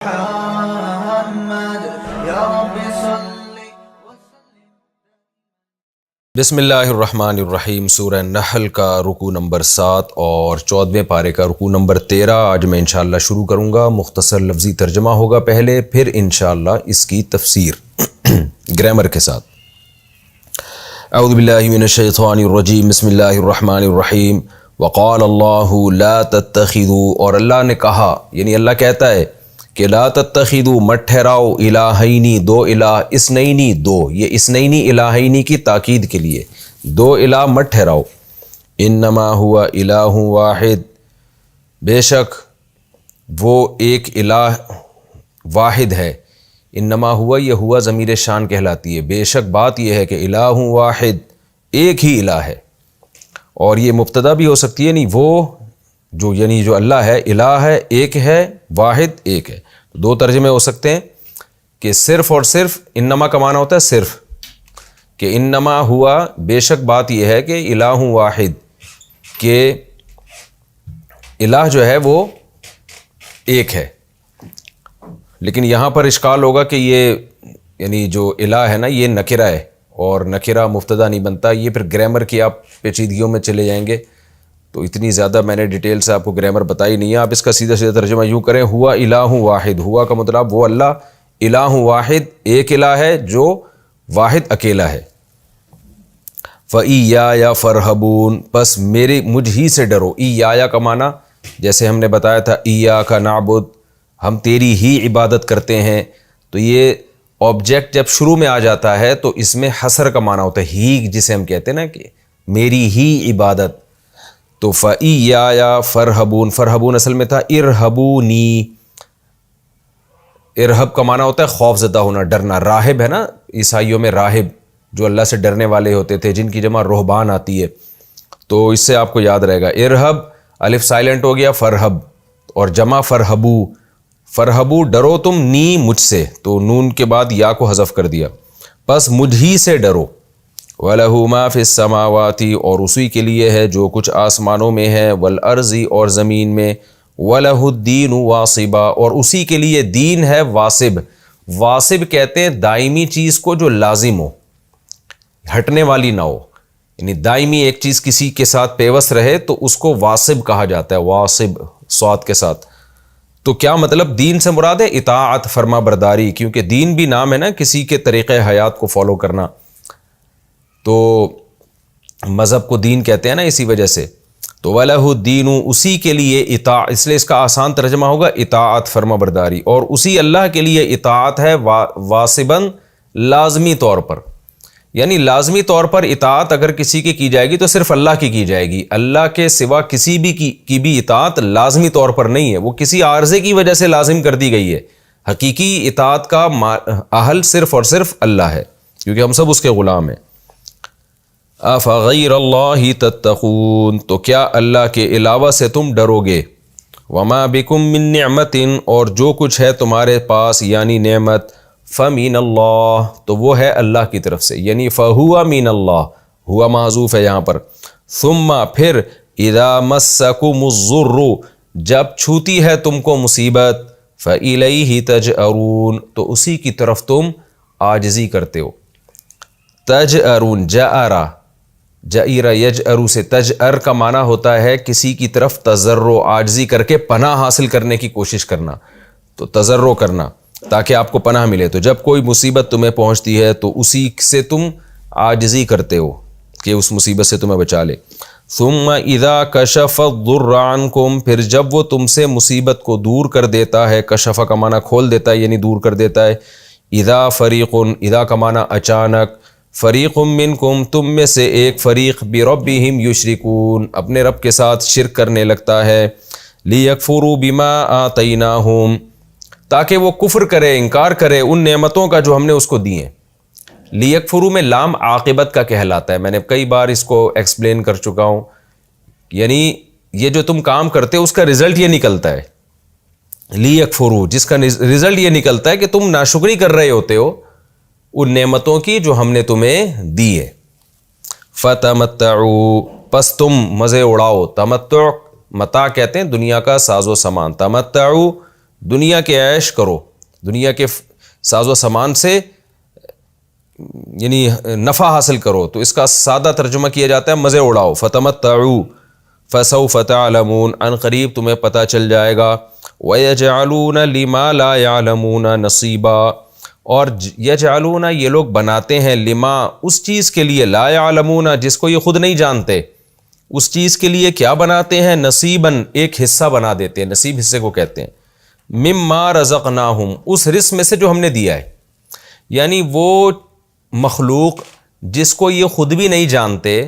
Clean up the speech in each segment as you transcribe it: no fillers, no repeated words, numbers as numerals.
محمد یا رب صلی بسم اللہ الرحمن الرحیم۔ سورہ نحل کا رکوع نمبر 7 اور 14ویں پارے کا رکوع نمبر 13 آج میں انشاءاللہ شروع کروں گا۔ مختصر لفظی ترجمہ ہوگا پہلے، پھر انشاءاللہ اس کی تفسیر گرامر کے ساتھ۔ اعوذ باللہ من الشیطان الرجیم، بسم اللہ الرحمن الرحیم۔ وقال اللہ لا تتخذوا، اور اللہ نے کہا، یعنی اللہ کہتا ہے کہ لا تتخذوا مت ٹھہراؤ الہینی دو الہ، اثنینی دو، یہ اثنینی الہینی کی تاکید کے لیے، دو الہ مت ٹھہراؤ۔ انما ہوا الہ واحد، بے شک وہ ایک الہ واحد ہے۔ انما ہوا، یہ ہوا ضمیر شان کہلاتی ہے، بے شک بات یہ ہے کہ الہ واحد، ایک ہی الہ ہے۔ اور یہ مبتدا بھی ہو سکتی ہے، نہیں وہ جو یعنی جو اللہ ہے الہ ہے، ایک ہے، واحد ایک ہے۔ دو ترجمے ہو سکتے ہیں کہ صرف اور صرف، انما کا معنی ہوتا ہے صرف، کہ انما ہوا بے شک بات یہ ہے کہ الہ واحد، کہ الہ جو ہے وہ ایک ہے۔ لیکن یہاں پر اشکال ہوگا کہ یہ یعنی جو الہ ہے نا، یہ نکرہ ہے اور نکرہ مبتدا نہیں بنتا۔ یہ پھر گرامر کی آپ پیچیدگیوں میں چلے جائیں گے، تو اتنی زیادہ میں نے ڈیٹیل سے آپ کو گرامر بتائی نہیں ہے۔ آپ اس کا سیدھا سیدھا ترجمہ یوں کریں، ہوا الہ واحد، ہوا کا مطلب وہ اللہ الہ واحد، ایک الہ ہے جو واحد اکیلا ہے۔ فَإِيَّايَ فَارْهَبُونَ، پس میرے مجھ ہی سے ڈرو۔ ایایا کا معنی جیسے ہم نے بتایا تھا، ایاک نعبد، ہم تیری ہی عبادت کرتے ہیں۔ تو یہ آبجیکٹ جب شروع میں آ جاتا ہے تو اس میں حصر کا معنی ہوتا ہے، ہی جسے ہم کہتے ہیں نا کہ میری ہی عبادت۔ تو فَإِيَّايَ فَارْهَبُونَ، فَارْهَبُونَ اصل میں تھا ارہبونی، ارہب کا معنی ہوتا ہے خوف زدہ ہونا، ڈرنا۔ راہب ہے نا عیسائیوں میں، راہب جو اللہ سے ڈرنے والے ہوتے تھے، جن کی جمع رہبان آتی ہے، تو اس سے آپ کو یاد رہے گا۔ ارہب الف سائلنٹ ہو گیا، فرہب، اور جمع فرہبو، فرہبو ڈرو تم، نی مجھ سے، تو نون کے بعد یا کو حذف کر دیا، پس مجھ ہی سے ڈرو۔ وَلَهُ مَا فِي السَّمَاوَاتِ، اور اسی کے لیے ہے جو کچھ آسمانوں میں ہے، وَالْأَرْضِ اور زمین میں، وَلَهُ الدِّينُ وَاصِبًا، اور اسی کے لیے دین ہے واصب۔ واصب کہتے ہیں دائمی چیز کو جو لازم ہو، ہٹنے والی نہ ہو، یعنی دائمی ایک چیز کسی کے ساتھ پیوست رہے تو اس کو واصب کہا جاتا ہے، واصب صاد کے ساتھ۔ تو کیا مطلب؟ دین سے مراد ہے اطاعت، فرما برداری، کیونکہ دین بھی نام ہے نا کسی کے طریقہ حیات کو فالو کرنا، تو مذہب کو دین کہتے ہیں نا اسی وجہ سے۔ تو وَلَهُ الدِّينُ، اسی کے لیے اطاعت، اس لیے اس کا آسان ترجمہ ہوگا اطاعت، فرما برداری، اور اسی اللہ کے لیے اطاعت ہے واصباً، لازمی طور پر، یعنی لازمی طور پر اطاعت اگر کسی کی جائے گی تو صرف اللہ کی جائے گی، اللہ کے سوا کسی بھی کی بھی اطاعت لازمی طور پر نہیں ہے، وہ کسی عارضے کی وجہ سے لازم کر دی گئی ہے۔ حقیقی اطاعت کا اہل صرف اور صرف اللہ ہے، کیونکہ ہم سب اس کے غلام ہیں۔ أَفَغَيْرَ اللَّهِ تَتَّقُونَ، تو کیا اللہ کے علاوہ سے تم ڈرو گے؟ وَمَا بِكُم مِّن نِعْمَةٍ، اور جو کچھ ہے تمہارے پاس یعنی نعمت، فَمِنَ اللَّهِ، تو وہ ہے اللہ کی طرف سے، یعنی فَهُوَ مِنَ اللَّهِ، ہوا محذوف ہے یہاں پر۔ ثُمَّ پھر، إِذَا مَسَّكُمُ الضُّرُّ، جب چھوتی ہے تم کو مصیبت، فَإِلَيْهِ تَجْأَرُونَ، تو اسی کی طرف تم عاجزی کرتے ہو۔ تجأرون، جأرا، جئر یجأر سے، تجأر کا معنی ہوتا ہے کسی کی طرف تضرع، عاجزی کر کے پناہ حاصل کرنے کی کوشش کرنا، تو تضرع کرنا تاکہ آپ کو پناہ ملے۔ تو جب کوئی مصیبت تمہیں پہنچتی ہے تو اسی سے تم عاجزی کرتے ہو کہ اس مصیبت سے تمہیں بچا لے۔ ثم اذا کشف الضر عنکم، پھر جب وہ تم سے مصیبت کو دور کر دیتا ہے، کشف کا معنی کھول دیتا ہے یعنی دور کر دیتا ہے۔ اذا فریق، اذا کا معنی اچانک، فریق منکم، تم میں سے ایک فریق، بربہم یشرکون، اپنے رب کے ساتھ شرک کرنے لگتا ہے، لیکفروا بما آتیناہم، تاکہ وہ کفر کرے، انکار کرے ان نعمتوں کا جو ہم نے اس کو دی ہیں۔ لیکفروا میں لام عاقبت کا کہلاتا ہے، میں نے کئی بار اس کو ایکسپلین کر چکا ہوں، یعنی یہ جو تم کام کرتے ہو اس کا رزلٹ یہ نکلتا ہے، لیکفروا، جس کا رزلٹ یہ نکلتا ہے کہ تم ناشکری کر رہے ہوتے ہو ان نعمتوں کی جو ہم نے تمہیں دی ہے۔ فتمتعوا، پس تم مزے اڑاؤ، تمتع متاع کہتے ہیں دنیا کا ساز و سامان، تمتعوا دنیا کے عیش کرو، دنیا کے ساز و سامان سے یعنی نفع حاصل کرو، تو اس کا سادہ ترجمہ کیا جاتا ہے مزے اڑاؤ۔ فتمتعوا فسوف تعلمون، ان قریب تمہیں پتہ چل جائے گا۔ وَيَجْعَلُونَ لِمَا لَا يَعْلَمُونَ نَصِيبًا، اور یجعلون یہ لوگ بناتے ہیں لما اس چیز کے لیے، لا یعلمون جس کو یہ خود نہیں جانتے، اس چیز کے لیے کیا بناتے ہیں؟ نصیباً ایک حصہ بنا دیتے ہیں، نصیب حصے کو کہتے ہیں، مما رزقناہم اس رزق میں سے جو ہم نے دیا ہے، یعنی وہ مخلوق جس کو یہ خود بھی نہیں جانتے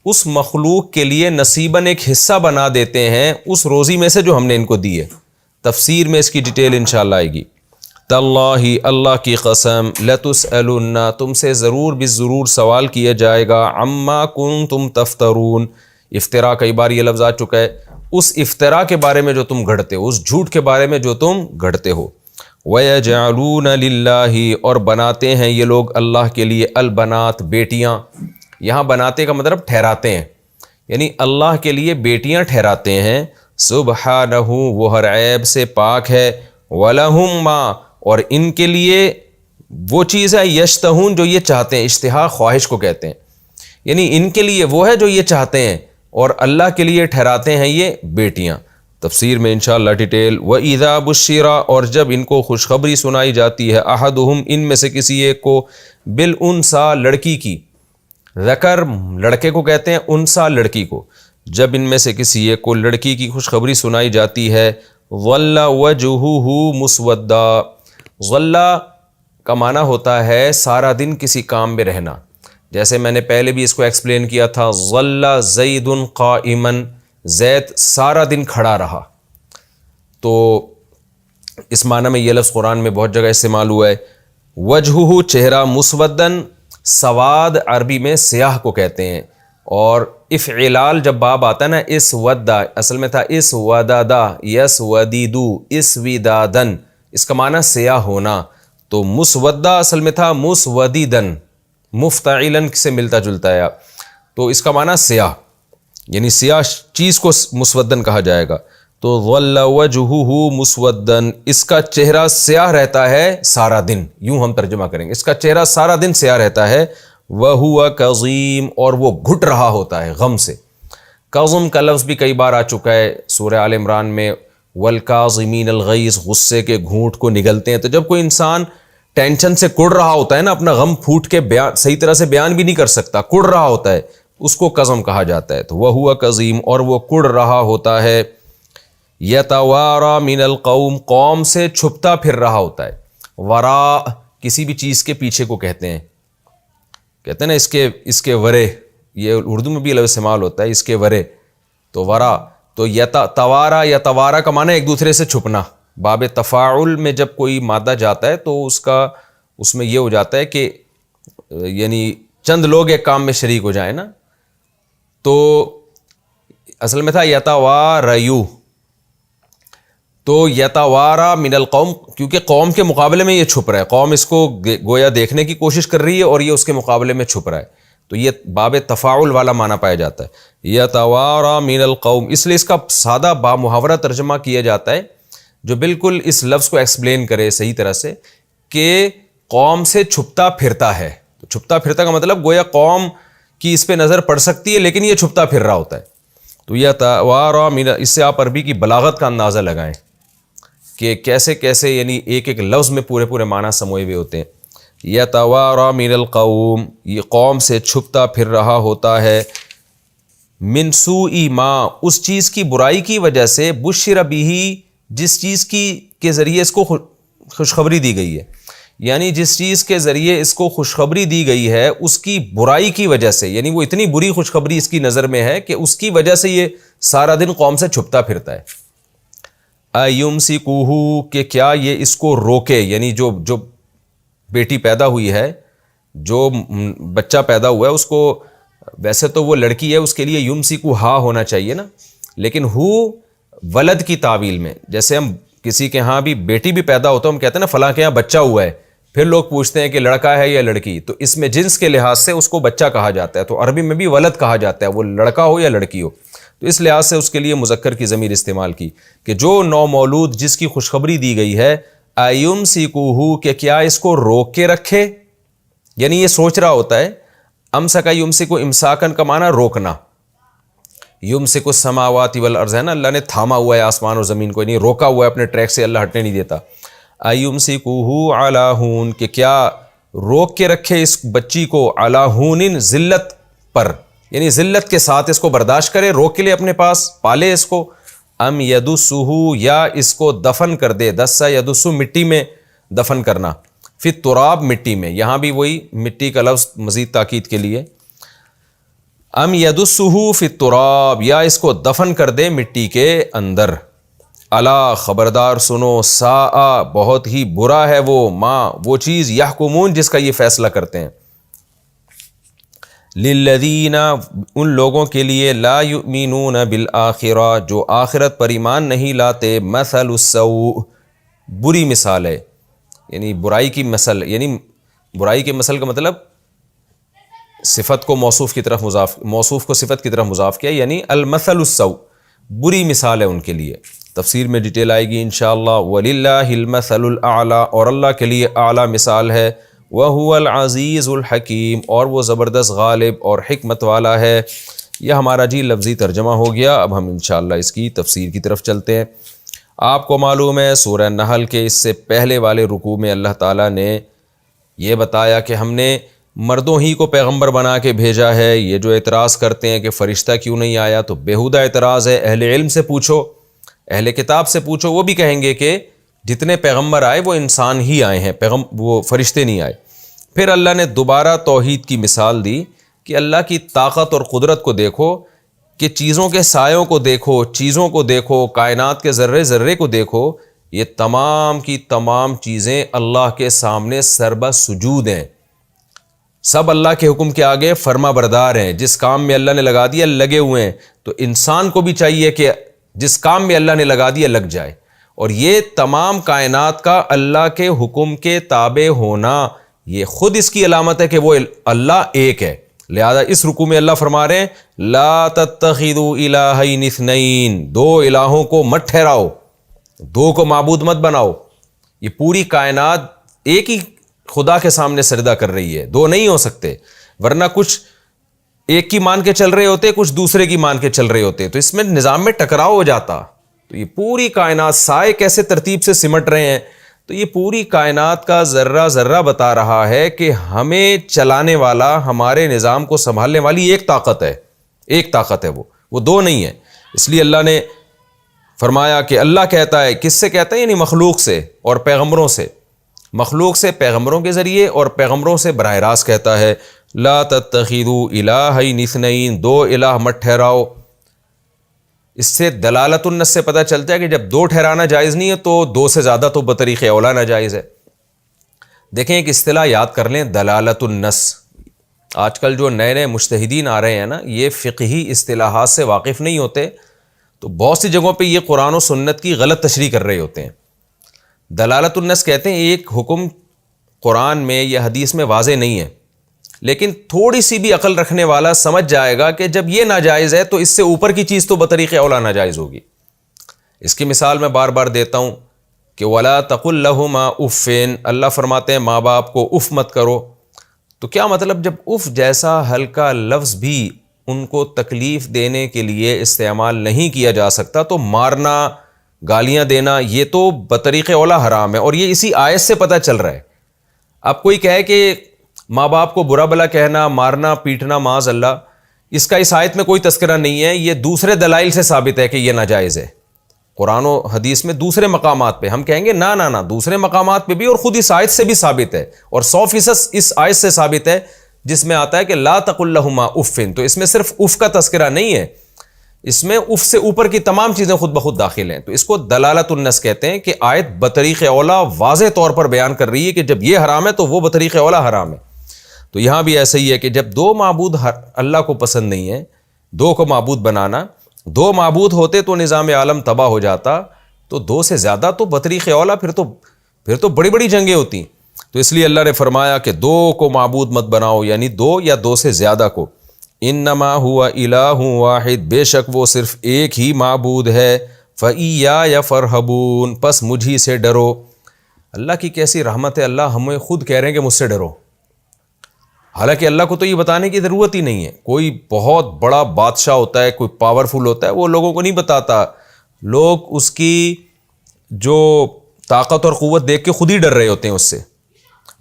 اس مخلوق کے لیے نصیباً ایک حصہ بنا دیتے ہیں اس روزی میں سے جو ہم نے ان کو دی ہے۔ تفسیر میں اس کی ڈیٹیل انشاءاللہ آئے گی۔ تاللہ اللہ کی قسم، لتسألن تم سے ضرور بالضرور سوال کیا جائے گا، عما کنتم تفترون، افطرا کئی بار یہ لفظ آ چکا ہے، اس افطرا کے بارے میں جو تم گھڑتے ہو، اس جھوٹ کے بارے میں جو تم گھڑتے ہو۔ وَيَجْعَلُونَ لِلَّهِ اور بناتے ہیں یہ لوگ اللہ کے لیے البنات بیٹیاں، یہاں بناتے کا مطلب ٹھہراتے ہیں، یعنی اللہ کے لیے بیٹیاں ٹھہراتے ہیں۔ سبحانہ وہ ہر عیب سے پاک ہے، وَلَهُمْ مَا اور ان کے لیے وہ چیز ہے، یشتہون جو یہ چاہتے ہیں، اشتہا خواہش کو کہتے ہیں، یعنی ان کے لیے وہ ہے جو یہ چاہتے ہیں، اور اللہ کے لیے ٹھہراتے ہیں یہ بیٹیاں۔ تفسیر میں انشاءاللہ ڈیٹیل۔ وَإِذَا بُشِّرَ اور جب ان کو خوشخبری سنائی جاتی ہے، أَحَدُهُمْ ان میں سے کسی ایک کو، بِالْأُنْثَى لڑکی کی، ذکر لڑکے کو کہتے ہیں، انثیٰ لڑکی کو، جب ان میں سے کسی ایک کو لڑکی کی خوشخبری سنائی جاتی ہے، ظَلَّ وَجْهُهُ مُسْوَدًّا، ظَلَّ کا معنی ہوتا ہے سارا دن کسی کام میں رہنا، جیسے میں نے پہلے بھی اس کو ایکسپلین کیا تھا، ظَلَّ زَيْدٌ قَائِمًا زید سارا دن کھڑا رہا، تو اس معنی میں یہ لفظ قرآن میں بہت جگہ استعمال ہوا ہے۔ وجہہ چہرہ، مسودن سواد عربی میں سیاہ کو کہتے ہیں، اور افعلال جب باب آتا ہے نا، اس ودا اصل میں تھا اس ودادا، یس ودیدو، اس ودادن، اس کا معنی سیاہ ہونا، تو مسودہ اصل میں تھا مسودیدن، مفتعلن سے ملتا جلتا ہے، تو اس کا معنی سیاہ، یعنی سیاہ چیز کو مسودن کہا جائے گا۔ تو ظل وجہہ مسودن، اس کا چہرہ سیاہ رہتا ہے سارا دن، یوں ہم ترجمہ کریں گے، اس کا چہرہ سارا دن سیاہ رہتا ہے۔ وَهُوَ كَظِيمٌ اور وہ گھٹ رہا ہوتا ہے غم سے۔ کظم کا لفظ بھی کئی بار آ چکا ہے سورہ آل عمران میں، وَالْكَاظِمِينَ الْغَيْظَ غصے کے گھونٹ کو نگلتے ہیں، تو جب کوئی انسان ٹینشن سے کڑ رہا ہوتا ہے نا، اپنا غم پھوٹ کے صحیح طرح سے بیان بھی نہیں کر سکتا، کڑ رہا ہوتا ہے، اس کو کظم کہا جاتا ہے۔ تو وَهُوَ كَظِيمٌ اور وہ کڑ رہا ہوتا ہے، يَتَوَارَى مِنَ الْقَوْمِ قوم سے چھپتا پھر رہا ہوتا ہے۔ وراء کسی بھی چیز کے پیچھے کو کہتے ہیں، کہتے ہیں نا اس کے ورے، یہ اردو میں بھی لفظ استعمال ہوتا ہے، اس کے ورے، تو ورا، تو یتوارا کا معنی ایک دوسرے سے چھپنا۔ باب تفاعل میں جب کوئی مادہ جاتا ہے تو اس میں یہ ہو جاتا ہے کہ یعنی چند لوگ ایک کام میں شریک ہو جائیں نا، تو اصل میں تھا یتواریو، تو یتوارا من القوم، کیونکہ قوم کے مقابلے میں یہ چھپ رہا ہے، قوم اس کو گویا دیکھنے کی کوشش کر رہی ہے اور یہ اس کے مقابلے میں چھپ رہا ہے، تو یہ باب تفاعل والا معنی پایا جاتا ہے، یتوارا من القوم، اس لیے اس کا سادہ با محاورہ ترجمہ کیا جاتا ہے جو بالکل اس لفظ کو ایکسپلین کرے صحیح طرح سے، کہ قوم سے چھپتا پھرتا ہے۔ تو چھپتا پھرتا کا مطلب گویا قوم کی اس پہ نظر پڑ سکتی ہے لیکن یہ چھپتا پھر رہا ہوتا ہے۔ تو یتوارا من، اس سے آپ عربی کی بلاغت کا اندازہ لگائیں کہ کیسے کیسے یعنی ایک ایک لفظ میں پورے پورے معنی سموئے ہوئے ہوتے ہیں۔ یتوارا من القوم، یہ قوم سے چھپتا پھر رہا ہوتا ہے، من سوء ما اس چیز کی برائی کی وجہ سے، بشر بہ جس چیز کے ذریعے اس کو خوشخبری دی گئی ہے، یعنی جس چیز کے ذریعے اس کو خوشخبری دی گئی ہے اس کی برائی کی وجہ سے، یعنی وہ اتنی بری خوشخبری اس کی نظر میں ہے کہ اس کی وجہ سے یہ سارا دن قوم سے چھپتا پھرتا ہے۔ ایمسکوہ کہ کیا یہ اس کو روکے، یعنی جو بیٹی پیدا ہوئی ہے، جو بچہ پیدا ہوا ہے، اس کو ویسے تو وہ لڑکی ہے، اس کے لیے یمسکو ہا ہونا چاہیے نا، لیکن ہو ولد کی تعویل میں، جیسے ہم کسی کے ہاں بھی بیٹی بھی پیدا ہوتا ہے، ہم کہتے ہیں نا فلاں کے یہاں بچہ ہوا ہے، پھر لوگ پوچھتے ہیں کہ لڑکا ہے یا لڑکی، تو اس میں جنس کے لحاظ سے اس کو بچہ کہا جاتا ہے، تو عربی میں بھی ولد کہا جاتا ہے، وہ لڑکا ہو یا لڑکی ہو۔ تو اس لحاظ سے اس کے لیے مذکر کی ضمیر استعمال کی کہ جو نو مولود جس کی خوشخبری دی گئی ہے، ایمسکوہ کہ کیا اس کو روک کے رکھے، یعنی یہ سوچ رہا ہوتا ہے، امسکا یمسکو امساکن کا معنی روکنا، یمسکو السماوات والارض ہے نا، اللہ نے تھاما ہوا ہے آسمان اور زمین کو، یعنی روکا ہوا ہے اپنے ٹریک سے، اللہ ہٹنے نہیں دیتا۔ ایمسکوہ علی ہون کہ کیا روک کے رکھے اس بچی کو، علی ہون ذلت پر، یعنی ذلت کے ساتھ اس کو برداشت کرے، روک کے لے اپنے پاس، پالے اس کو، ام یدسہ یا اس کو دفن کر دے، دسا یدسو مٹی میں دفن کرنا، فی تراب مٹی میں، یہاں بھی وہی مٹی کا لفظ مزید تاکید کے لیے، ام یدسہ فی التراب یا اس کو دفن کر دے مٹی کے اندر، الا خبردار سنو، ساء بہت ہی برا ہے وہ چیز، یحکمون جس کا یہ فیصلہ کرتے ہیں، للذین ان لوگوں کے لیے، لا یؤمنون بالآخرہ جو آخرت پر ایمان نہیں لاتے، مثل السوء بری مثال ہے، یعنی برائی کی مثل، یعنی برائی کے مثل کا مطلب صفت کو موصوف کی طرف مضاف، موصوف کو صفت کی طرف مضاف کیا، یعنی المثل السوء بری مثال ہے ان کے لیے، تفسیر میں ڈیٹیل آئے گی انشاءاللہ۔ وَلِلَّهِ الْمَثَلُ الْأَعْلَى اور اللہ کے لیے اعلیٰ مثال ہے، وَهُوَ الْعَزِيزُ الْحَكِيمُ اور وہ زبردست غالب اور حکمت والا ہے۔ یہ ہمارا جی لفظی ترجمہ ہو گیا، اب ہم انشاءاللہ اس کی تفسیر کی طرف چلتے ہیں۔ آپ کو معلوم ہے سورہ نحل کے اس سے پہلے والے رکوع میں اللہ تعالیٰ نے یہ بتایا کہ ہم نے مردوں ہی کو پیغمبر بنا کے بھیجا ہے۔ یہ جو اعتراض کرتے ہیں کہ فرشتہ کیوں نہیں آیا، تو بیہودہ اعتراض ہے، اہل علم سے پوچھو، اہل کتاب سے پوچھو، وہ بھی کہیں گے کہ جتنے پیغمبر آئے وہ انسان ہی آئے ہیں، وہ فرشتے نہیں آئے۔ پھر اللہ نے دوبارہ توحید کی مثال دی کہ اللہ کی طاقت اور قدرت کو دیکھو، کہ چیزوں کے سایوں کو دیکھو، چیزوں کو دیکھو، کائنات کے ذرے ذرے کو دیکھو، یہ تمام کی تمام چیزیں اللہ کے سامنے سربہ سجود ہیں، سب اللہ کے حکم کے آگے فرما بردار ہیں، جس کام میں اللہ نے لگا دیا لگے ہوئے ہیں۔ تو انسان کو بھی چاہیے کہ جس کام میں اللہ نے لگا دیا لگ جائے، اور یہ تمام کائنات کا اللہ کے حکم کے تابع ہونا یہ خود اس کی علامت ہے کہ وہ اللہ ایک ہے۔ لہذا اس رکوع میں اللہ فرما رہے ہیں لا تتخذوا الہین اثنین، دو الہوں کو مت ٹھہراؤ، دو کو معبود مت بناؤ۔ یہ پوری کائنات ایک ہی خدا کے سامنے سجدہ کر رہی ہے، دو نہیں ہو سکتے، ورنہ کچھ ایک کی مان کے چل رہے ہوتے، کچھ دوسرے کی مان کے چل رہے ہوتے، تو اس میں نظام میں ٹکراؤ ہو جاتا۔ تو یہ پوری کائنات سائے کیسے ترتیب سے سمٹ رہے ہیں، تو یہ پوری کائنات کا ذرہ ذرہ بتا رہا ہے کہ ہمیں چلانے والا، ہمارے نظام کو سنبھالنے والی ایک طاقت ہے، ایک طاقت ہے، وہ دو نہیں ہے۔ اس لیے اللہ نے فرمایا کہ اللہ کہتا ہے، کس سے کہتا ہے، یعنی مخلوق سے اور پیغمبروں سے، مخلوق سے پیغمبروں کے ذریعے اور پیغمبروں سے براہ راست کہتا ہے لا تتخذوا الہین اثنین، دو الہ مت ٹھہراؤ۔ اس سے دلالت النص سے پتہ چلتا ہے کہ جب دو ٹھہرانا جائز نہیں ہے تو دو سے زیادہ تو بطریق اولا ناجائز ہے۔ دیکھیں ایک اصطلاح یاد کر لیں، دلالت النص۔ آج کل جو نئے نئے مجتہدین آ رہے ہیں نا، یہ فقہی اصطلاحات سے واقف نہیں ہوتے، تو بہت سی جگہوں پہ یہ قرآن و سنت کی غلط تشریح کر رہے ہوتے ہیں۔ دلالت النص کہتے ہیں ایک حکم قرآن میں یا حدیث میں واضح نہیں ہے، لیکن تھوڑی سی بھی عقل رکھنے والا سمجھ جائے گا کہ جب یہ ناجائز ہے تو اس سے اوپر کی چیز تو بطریق اولا ناجائز ہوگی۔ اس کی مثال میں بار بار دیتا ہوں کہ وَلَا تَقُلْ لَهُمَا اُفٍّ، اللہ فرماتے ہیں ماں باپ کو اف مت کرو۔ تو کیا مطلب، جب اف جیسا ہلکا لفظ بھی ان کو تکلیف دینے کے لیے استعمال نہیں کیا جا سکتا، تو مارنا، گالیاں دینا یہ تو بطریق اولا حرام ہے، اور یہ اسی آیت سے پتہ چل رہا ہے۔ اب کوئی کہے کہ ماں باپ کو برا بلا کہنا، مارنا، پیٹنا، معاذ اللہ، اس کا اس آیت میں کوئی تذکرہ نہیں ہے، یہ دوسرے دلائل سے ثابت ہے کہ یہ ناجائز ہے۔ قرآن و حدیث میں دوسرے مقامات پہ ہم کہیں گے نہ دوسرے مقامات پہ بھی، اور خود اس آیت سے بھی ثابت ہے، اور 100% اس آیت سے ثابت ہے جس میں آتا ہے کہ لا تقل لہما اف، تو اس میں صرف اف کا تذکرہ نہیں ہے، اس میں اف سے اوپر کی تمام چیزیں خود بخود داخل ہیں۔ تو اس کو دلالت النص کہتے ہیں کہ آیت بطریق اولا واضح طور پر بیان کر رہی ہے کہ جب یہ حرام ہے تو وہ بطریق اولا حرام ہے۔ تو یہاں بھی ایسا ہی ہے کہ جب دو معبود اللہ کو پسند نہیں ہے، دو کو معبود بنانا، دو معبود ہوتے تو نظام عالم تباہ ہو جاتا، تو دو سے زیادہ تو بطریق اولا پھر تو بڑی بڑی جنگیں ہوتی۔ تو اس لیے اللہ نے فرمایا کہ دو کو معبود مت بناؤ، یعنی دو یا دو سے زیادہ کو۔ انما ہوا الہ واحد، بے شک وہ صرف ایک ہی معبود ہے، فَإِيَّايَ فَارْهَبُونَ، پس مجھی سے ڈرو۔ اللہ کی کیسی رحمت ہے، اللہ ہمیں خود کہہ رہے ہیں کہ مجھ سے ڈرو، حالانکہ اللہ کو تو یہ بتانے کی ضرورت ہی نہیں ہے۔ کوئی بہت بڑا بادشاہ ہوتا ہے، کوئی پاورفل ہوتا ہے، وہ لوگوں کو نہیں بتاتا، لوگ اس کی جو طاقت اور قوت دیکھ کے خود ہی ڈر رہے ہوتے ہیں اس سے،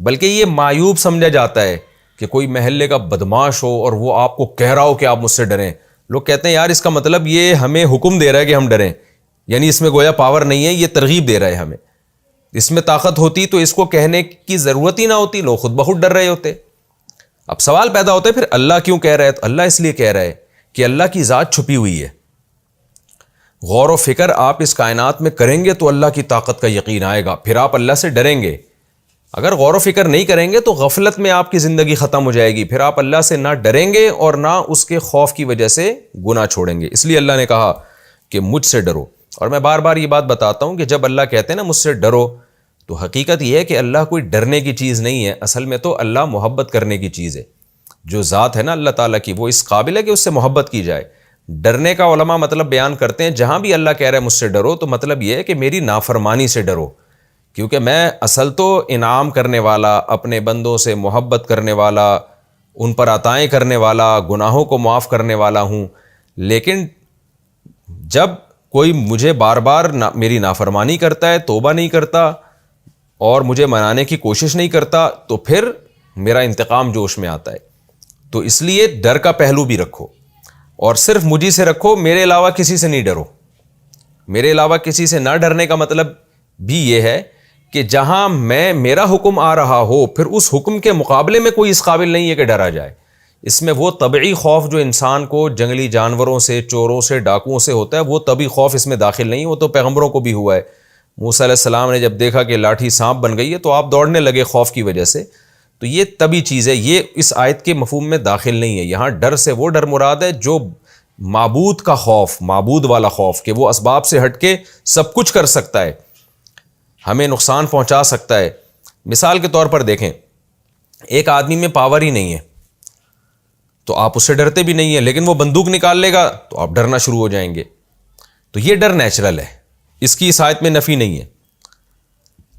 بلکہ یہ معیوب سمجھا جاتا ہے کہ کوئی محلے کا بدماش ہو اور وہ آپ کو کہہ رہا ہو کہ آپ مجھ سے ڈریں۔ لوگ کہتے ہیں یار اس کا مطلب یہ ہمیں حکم دے رہا ہے کہ ہم ڈریں، یعنی اس میں گویا پاور نہیں ہے، یہ ترغیب دے رہا ہے ہمیں۔ اس میں طاقت ہوتی تو اس کو کہنے کی ضرورت ہی نہ ہوتی، لوگ خود بخود ڈر رہے ہوتے۔ اب سوال پیدا ہوتا ہے پھر اللہ کیوں کہہ رہا ہے؟ تو اللہ اس لیے کہہ رہا ہے کہ اللہ کی ذات چھپی ہوئی ہے، غور و فکر آپ اس کائنات میں کریں گے تو اللہ کی طاقت کا یقین آئے گا، پھر آپ اللہ سے ڈریں گے۔ اگر غور و فکر نہیں کریں گے تو غفلت میں آپ کی زندگی ختم ہو جائے گی، پھر آپ اللہ سے نہ ڈریں گے اور نہ اس کے خوف کی وجہ سے گناہ چھوڑیں گے۔ اس لیے اللہ نے کہا کہ مجھ سے ڈرو۔ اور میں بار بار یہ بات بتاتا ہوں کہ جب اللہ کہتے ہیں نا مجھ سے ڈرو، تو حقیقت یہ ہے کہ اللہ کوئی ڈرنے کی چیز نہیں ہے، اصل میں تو اللہ محبت کرنے کی چیز ہے۔ جو ذات ہے نا اللہ تعالیٰ کی، وہ اس قابل ہے کہ اس سے محبت کی جائے۔ ڈرنے کا علماء مطلب بیان کرتے ہیں، جہاں بھی اللہ کہہ رہا ہے مجھ سے ڈرو، تو مطلب یہ ہے کہ میری نافرمانی سے ڈرو، کیونکہ میں اصل تو انعام کرنے والا، اپنے بندوں سے محبت کرنے والا، ان پر عطائیں کرنے والا، گناہوں کو معاف کرنے والا ہوں، لیکن جب کوئی مجھے بار بار میری نافرمانی کرتا ہے، توبہ نہیں کرتا اور مجھے منانے کی کوشش نہیں کرتا، تو پھر میرا انتقام جوش میں آتا ہے۔ تو اس لیے ڈر کا پہلو بھی رکھو، اور صرف مجھی سے رکھو، میرے علاوہ کسی سے نہیں ڈرو۔ میرے علاوہ کسی سے نہ ڈرنے کا مطلب بھی یہ ہے کہ جہاں میرا حکم آ رہا ہو، پھر اس حکم کے مقابلے میں کوئی اس قابل نہیں ہے کہ ڈرا جائے۔ اس میں وہ طبعی خوف جو انسان کو جنگلی جانوروں سے، چوروں سے، ڈاکوؤں سے ہوتا ہے، وہ طبعی خوف اس میں داخل نہیں، وہ تو پیغمبروں کو بھی ہوا ہے۔ موسیٰ علیہ السلام نے جب دیکھا کہ لاٹھی سانپ بن گئی ہے تو آپ دوڑنے لگے خوف کی وجہ سے، تو یہ طبعی چیز ہے، یہ اس آیت کے مفہوم میں داخل نہیں ہے۔ یہاں ڈر سے وہ ڈر مراد ہے جو معبود کا خوف، معبود والا خوف، کہ وہ اسباب سے ہٹ کے سب کچھ کر سکتا ہے، ہمیں نقصان پہنچا سکتا ہے۔ مثال کے طور پر دیکھیں، ایک آدمی میں پاور ہی نہیں ہے تو آپ اس سے ڈرتے بھی نہیں ہیں، لیکن وہ بندوق نکال لے گا تو آپ ڈرنا شروع ہو جائیں گے۔ تو یہ ڈر نیچرل ہے، اس کی اس آیت میں نفی نہیں ہے۔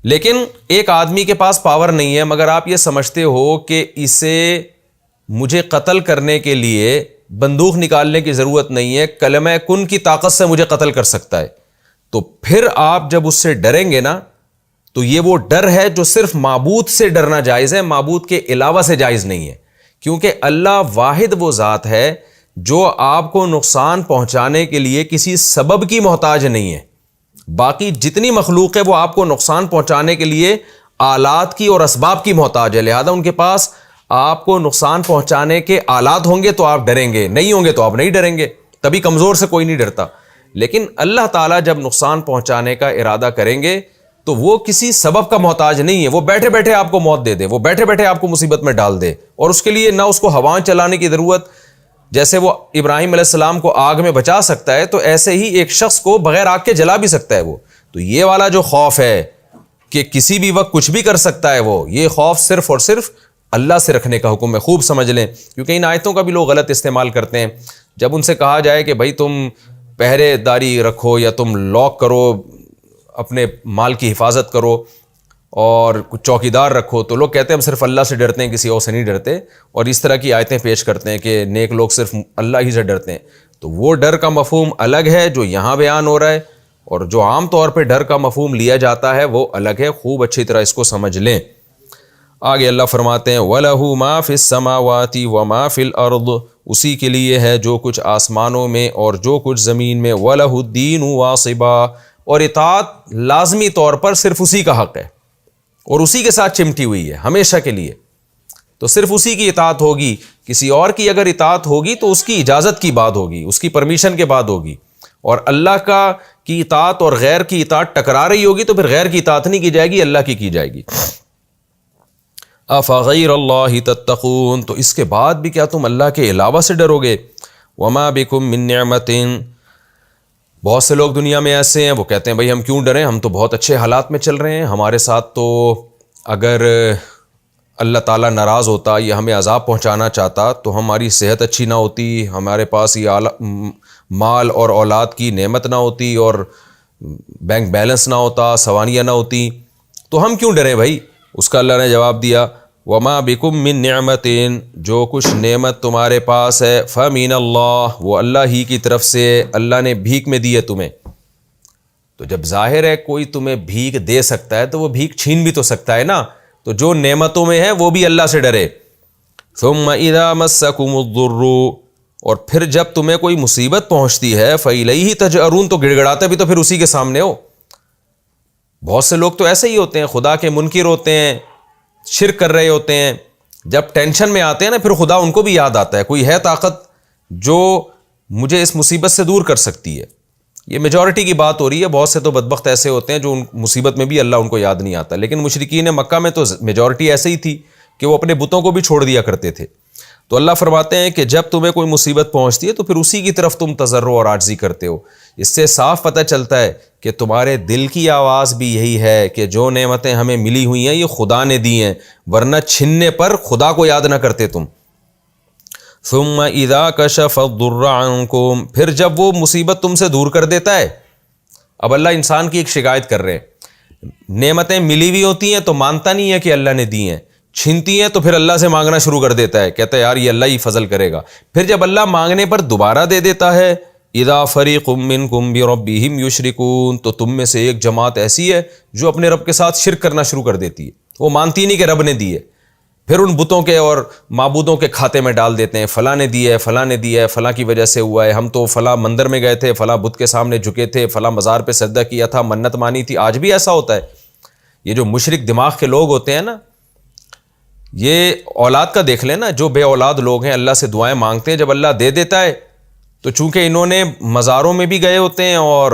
لیکن ایک آدمی کے پاس پاور نہیں ہے، مگر آپ یہ سمجھتے ہو کہ اسے مجھے قتل کرنے کے لیے بندوق نکالنے کی ضرورت نہیں ہے، کلمہ کن کی طاقت سے مجھے قتل کر سکتا ہے، تو پھر آپ جب اس سے ڈریں گے نا، تو یہ وہ ڈر ہے جو صرف معبود سے ڈرنا جائز ہے، معبود کے علاوہ سے جائز نہیں ہے، کیونکہ اللہ واحد وہ ذات ہے جو آپ کو نقصان پہنچانے کے لیے کسی سبب کی محتاج نہیں ہے۔ باقی جتنی مخلوق ہے وہ آپ کو نقصان پہنچانے کے لیے آلات کی اور اسباب کی محتاج ہے، لہذا ان کے پاس آپ کو نقصان پہنچانے کے آلات ہوں گے تو آپ ڈریں گے، نہیں ہوں گے تو آپ نہیں ڈریں گے، تبھی کمزور سے کوئی نہیں ڈرتا۔ لیکن اللہ تعالیٰ جب نقصان پہنچانے کا ارادہ کریں گے تو وہ کسی سبب کا محتاج نہیں ہے، وہ بیٹھے بیٹھے آپ کو موت دے دے، وہ بیٹھے بیٹھے آپ کو مصیبت میں ڈال دے، اور اس کے لیے نہ اس کو ہوائیں چلانے کی ضرورت، جیسے وہ ابراہیم علیہ السلام کو آگ میں بچا سکتا ہے تو ایسے ہی ایک شخص کو بغیر آگ کے جلا بھی سکتا ہے وہ۔ تو یہ والا جو خوف ہے کہ کسی بھی وقت کچھ بھی کر سکتا ہے، وہ یہ خوف صرف اور صرف اللہ سے رکھنے کا حکم ہے، خوب سمجھ لیں، کیونکہ ان آیتوں کا بھی لوگ غلط استعمال کرتے ہیں۔ جب ان سے کہا جائے کہ بھائی تم پہرے داری رکھو یا تم لاک کرو، اپنے مال کی حفاظت کرو اور کچھ چوکیدار رکھو، تو لوگ کہتے ہیں ہم صرف اللہ سے ڈرتے ہیں، کسی اور سے نہیں ڈرتے، اور اس طرح کی آیتیں پیش کرتے ہیں کہ نیک لوگ صرف اللہ ہی سے ڈرتے ہیں۔ تو وہ ڈر کا مفہوم الگ ہے جو یہاں بیان ہو رہا ہے، اور جو عام طور پہ ڈر کا مفہوم لیا جاتا ہے وہ الگ ہے، خوب اچھی طرح اس کو سمجھ لیں۔ آگے اللہ فرماتے ہیں وَلَهُ مَا فِي السَّمَاوَاتِ وَمَا فِي الْأَرْضِ، اسی کے لیے ہے جو کچھ آسمانوں میں اور جو کچھ زمین میں، وَلَهُ الدِّينُ وَاصِبًا، اور اطاعت لازمی طور پر صرف اسی کا حق ہے اور اسی کے ساتھ چمٹی ہوئی ہے ہمیشہ کے لیے، تو صرف اسی کی اطاعت ہوگی، کسی اور کی اگر اطاعت ہوگی تو اس کی اجازت کی بات ہوگی، اس کی پرمیشن کے بعد ہوگی، اور اللہ کا کی اطاعت اور غیر کی اطاعت ٹکرا رہی ہوگی تو پھر غیر کی اطاعت نہیں کی جائے گی، اللہ کی جائے گی۔ افغیر اللہ تتقون، تو اس کے بعد بھی کیا تم اللہ کے علاوہ سے ڈرو گے؟ وما بکم من نعمت، بہت سے لوگ دنیا میں ایسے ہیں وہ کہتے ہیں بھائی ہم کیوں ڈریں، ہم تو بہت اچھے حالات میں چل رہے ہیں، ہمارے ساتھ تو اگر اللہ تعالیٰ ناراض ہوتا یا ہمیں عذاب پہنچانا چاہتا تو ہماری صحت اچھی نہ ہوتی، ہمارے پاس یہ مال اور اولاد کی نعمت نہ ہوتی اور بینک بیلنس نہ ہوتا، سوانیاں نہ ہوتی، تو ہم کیوں ڈریں بھائی؟ اس کا اللہ نے جواب دیا وما بکم من نعمت، جو کچھ نعمت تمہارے پاس ہے فمن اللہ، وہ اللہ ہی کی طرف سے، اللہ نے بھیک میں دی ہے تمہیں۔ تو جب ظاہر ہے کوئی تمہیں بھیک دے سکتا ہے تو وہ بھیک چھین بھی تو سکتا ہے نا، تو جو نعمتوں میں ہے وہ بھی اللہ سے ڈرے۔ ثم اذا مسکم الضر، اور پھر جب تمہیں کوئی مصیبت پہنچتی ہے فإلیہ تجأرون، تو گڑ گڑاتے بھی تو پھر اسی کے سامنے ہو۔ بہت سے لوگ تو ایسے ہی ہوتے ہیں، خدا کے منکر ہوتے ہیں، شرک کر رہے ہوتے ہیں، جب ٹینشن میں آتے ہیں نا پھر خدا ان کو بھی یاد آتا ہے، کوئی ہے طاقت جو مجھے اس مصیبت سے دور کر سکتی ہے۔ یہ میجورٹی کی بات ہو رہی ہے، بہت سے تو بدبخت ایسے ہوتے ہیں جو ان مصیبت میں بھی اللہ ان کو یاد نہیں آتا، لیکن مشرکین مکہ میں تو میجورٹی ایسے ہی تھی کہ وہ اپنے بتوں کو بھی چھوڑ دیا کرتے تھے۔ تو اللہ فرماتے ہیں کہ جب تمہیں کوئی مصیبت پہنچتی ہے تو پھر اسی کی طرف تم تضرع اور عاجزی کرتے ہو۔ اس سے صاف پتہ چلتا ہے کہ تمہارے دل کی آواز بھی یہی ہے کہ جو نعمتیں ہمیں ملی ہوئی ہیں یہ خدا نے دی ہیں، ورنہ چھننے پر خدا کو یاد نہ کرتے تم۔ ثم اذا کشف الضر عنکم، پھر جب وہ مصیبت تم سے دور کر دیتا ہے۔ اب اللہ انسان کی ایک شکایت کر رہے ہیں، نعمتیں ملی ہوئی ہوتی ہیں تو مانتا نہیں ہے کہ اللہ نے دی ہیں، چھنتی ہیں تو پھر اللہ سے مانگنا شروع کر دیتا ہے، کہتا ہے یار یہ اللہ ہی فضل کرے گا۔ پھر جب اللہ مانگنے پر دوبارہ دے دیتا ہے، اذا فریق منکم بربہم یشرکون، تو تم میں سے ایک جماعت ایسی ہے جو اپنے رب کے ساتھ شرک کرنا شروع کر دیتی ہے، وہ مانتی نہیں کہ رب نے دی ہے، پھر ان بتوں کے اور معبودوں کے کھاتے میں ڈال دیتے ہیں، فلاں نے دی ہے، فلاں نے دی ہے، فلاں کی وجہ سے ہوا ہے، ہم تو فلاں مندر میں گئے تھے، فلاں بت کے سامنے جھکے تھے، فلاں مزار پہ سجدہ کیا تھا، منت مانی تھی۔ آج بھی ایسا ہوتا ہے۔ یہ جو مشرک دماغ کے لوگ ہوتے ہیں نا، یہ اولاد کا دیکھ لیں نا، جو بے اولاد لوگ ہیں اللہ سے دعائیں مانگتے ہیں، جب اللہ دے دیتا ہے تو چونکہ انہوں نے مزاروں میں بھی گئے ہوتے ہیں اور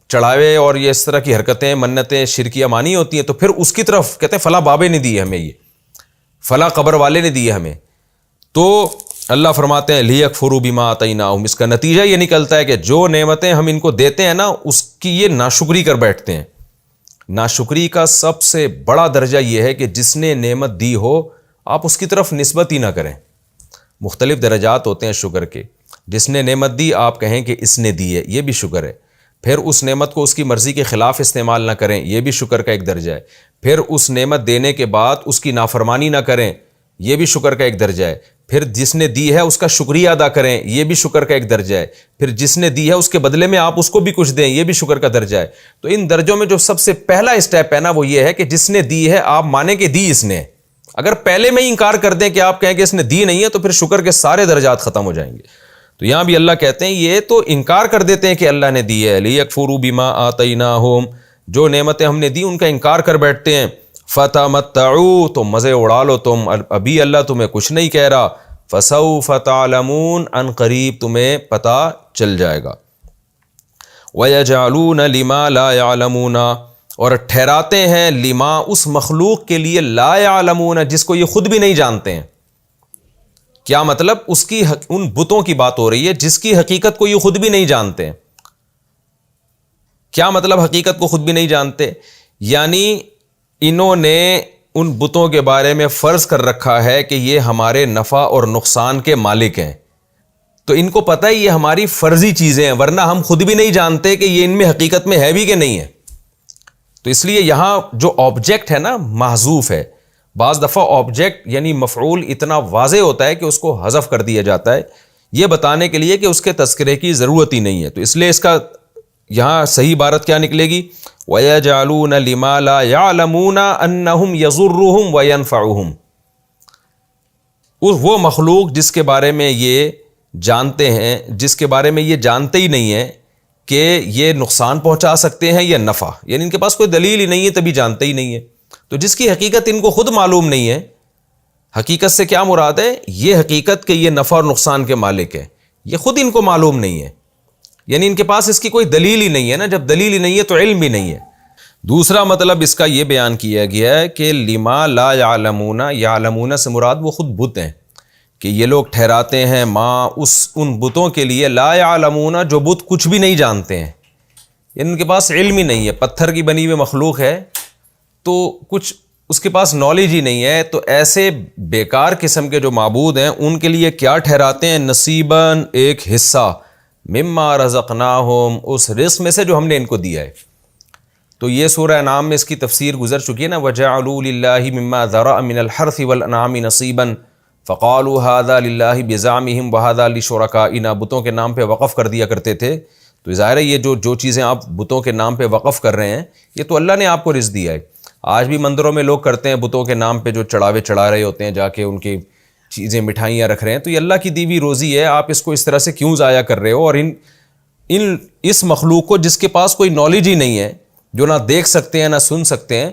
چڑھاوے اور یہ اس طرح کی حرکتیں، منتیں، شرکیہ مانی ہوتی ہیں، تو پھر اس کی طرف کہتے ہیں فلاں بابے نے دی ہے ہمیں، یہ فلاں قبر والے نے دی ہے ہمیں۔ تو اللہ فرماتے ہیں لیکفروا بما آتیناہم، اس کا نتیجہ یہ نکلتا ہے کہ جو نعمتیں ہم ان کو دیتے ہیں نا اس کی یہ ناشکری کر بیٹھتے ہیں۔ ناشکری کا سب سے بڑا درجہ یہ ہے کہ جس نے نعمت دی ہو آپ اس کی طرف نسبت ہی نہ کریں۔ مختلف درجات ہوتے ہیں شکر کے، جس نے نعمت دی آپ کہیں کہ اس نے دی ہے، یہ بھی شکر ہے۔ پھر اس نعمت کو اس کی مرضی کے خلاف استعمال نہ کریں، یہ بھی شکر کا ایک درجہ ہے۔ پھر اس نعمت دینے کے بعد اس کی نافرمانی نہ کریں، یہ بھی شکر کا ایک درجہ ہے۔ پھر جس نے دی ہے اس کا شکریہ ادا کریں، یہ بھی شکر کا ایک درجہ ہے۔ پھر جس نے دی ہے اس کے بدلے میں آپ اس کو بھی کچھ دیں، یہ بھی شکر کا درجہ ہے۔ تو ان درجوں میں جو سب سے پہلا اسٹیپ ہے نا وہ یہ ہے کہ جس نے دی ہے آپ مانیں کہ دی اس نے۔ اگر پہلے میں ہی انکار کر دیں کہ آپ کہیں کہ اس نے دی نہیں ہے تو پھر شکر کے سارے درجات ختم ہو جائیں گے۔ تو یہاں بھی اللہ کہتے ہیں یہ تو انکار کر دیتے ہیں کہ اللہ نے دی ہے، لیکفروا بما آتیناہم، جو نعمتیں ہم نے دی ان کا انکار کر بیٹھتے ہیں۔ فتمتعوا، تو مزے اڑا لو تم، ابھی اللہ تمہیں کچھ نہیں کہہ رہا۔ فسوف تعلمون، ان قریب تمہیں پتہ چل جائے گا۔ وَيَجْعَلُونَ لِمَا لَا يَعْلَمُونَ، اور ٹھہراتے ہیں لما، اس مخلوق کے لیے، لا يعلمون، جس کو یہ خود بھی نہیں جانتے ہیں۔ کیا مطلب؟ اس کی ان بتوں کی بات ہو رہی ہے جس کی حقیقت کو یہ خود بھی نہیں جانتے ہیں۔ کیا مطلب حقیقت کو خود بھی نہیں جانتے؟ یعنی انہوں نے ان بتوں کے بارے میں فرض کر رکھا ہے کہ یہ ہمارے نفع اور نقصان کے مالک ہیں، تو ان کو پتہ ہے یہ ہماری فرضی چیزیں ہیں، ورنہ ہم خود بھی نہیں جانتے کہ یہ ان میں حقیقت میں ہے بھی کہ نہیں ہے۔ تو اس لیے یہاں جو آبجیکٹ ہے نا محذوف ہے۔ بعض دفعہ آبجیکٹ یعنی مفعول اتنا واضح ہوتا ہے کہ اس کو حذف کر دیا جاتا ہے، یہ بتانے کے لیے کہ اس کے تذکرے کی ضرورت ہی نہیں ہے۔ تو اس لیے اس کا یہاں صحیح عبارت کیا نکلے گی؟ وَيَجْعَلُونَ لِمَا لَا يَعْلَمُونَ أَنَّهُمْ يَضُرُّهُمْ وَيَنْفَعُهُمْ، وہ مخلوق جس کے بارے میں یہ جانتے ہیں، جس کے بارے میں یہ جانتے ہی نہیں ہیں کہ یہ نقصان پہنچا سکتے ہیں یا نفع، یعنی ان کے پاس کوئی دلیل ہی نہیں ہے تبھی جانتے ہی نہیں ہے۔ تو جس کی حقیقت ان کو خود معلوم نہیں ہے، حقیقت سے کیا مراد ہے؟ یہ حقیقت کہ یہ نفع اور نقصان کے مالک ہے، یہ خود ان کو معلوم نہیں ہے، یعنی ان کے پاس اس کی کوئی دلیل ہی نہیں ہے نا، جب دلیل ہی نہیں ہے تو علم بھی نہیں ہے۔ دوسرا مطلب اس کا یہ بیان کیا گیا ہے کہ لما لا یعلمون، یعلمون سے مراد وہ خود بت ہیں، کہ یہ لوگ ٹھہراتے ہیں ان بتوں کے لیے، لا یعلمون، جو بت کچھ بھی نہیں جانتے ہیں، یعنی ان کے پاس علم ہی نہیں ہے۔ پتھر کی بنی ہوئی مخلوق ہے تو کچھ اس کے پاس نالج ہی نہیں ہے، تو ایسے بیکار قسم کے جو معبود ہیں ان کے لیے کیا ٹھہراتے ہیں؟ نصیباً، ایک حصہ، مما رزقناہم، اس رزق میں سے جو ہم نے ان کو دیا ہے۔ تو یہ سورہ انعام میں اس کی تفسیر گزر چکی ہے نا، وَجَعَلُوا لِلَّهِ مِمَّا ذَرَأَ مِنَ الْحَرْثِ وَالْأَنْعَامِ نَصِيبًا فَقَالُوا هَذَا لِلَّهِ بِزَعْمِهِمْ وَهَذَا لِشُرَكَائِنَا، بتوں کے نام پہ وقف کر دیا کرتے تھے۔ تو ظاہر ہے یہ جو چیزیں آپ بتوں کے نام پہ وقف کر رہے ہیں یہ تو اللہ نے آپ کو رزق دیا ہے۔ آج بھی مندروں میں لوگ کرتے ہیں، بتوں کے نام پہ جو چڑھاوے چڑھا رہے ہوتے ہیں، جا کے ان کی چیزیں مٹھائیاں رکھ رہے ہیں، تو یہ اللہ کی دی ہوئی روزی ہے، آپ اس کو اس طرح سے کیوں ضائع کر رہے ہو؟ اور اس مخلوق کو جس کے پاس کوئی نالج ہی نہیں ہے، جو نہ دیکھ سکتے ہیں نہ سن سکتے ہیں،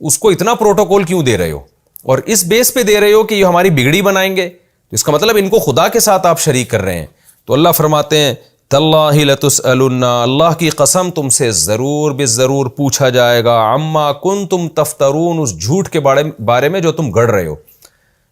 اس کو اتنا پروٹوکول کیوں دے رہے ہو؟ اور اس بیس پہ دے رہے ہو کہ یہ ہماری بگڑی بنائیں گے، تو اس کا مطلب ان کو خدا کے ساتھ آپ شریک کر رہے ہیں۔ تو اللہ فرماتے ہیں تاللہ لتسألن، اللہ کی قسم تم سے ضرور بالضرور پوچھا جائے گا، عما کنتم تفترون، اس جھوٹ کے بارے میں جو تم گڑھ رہے ہو،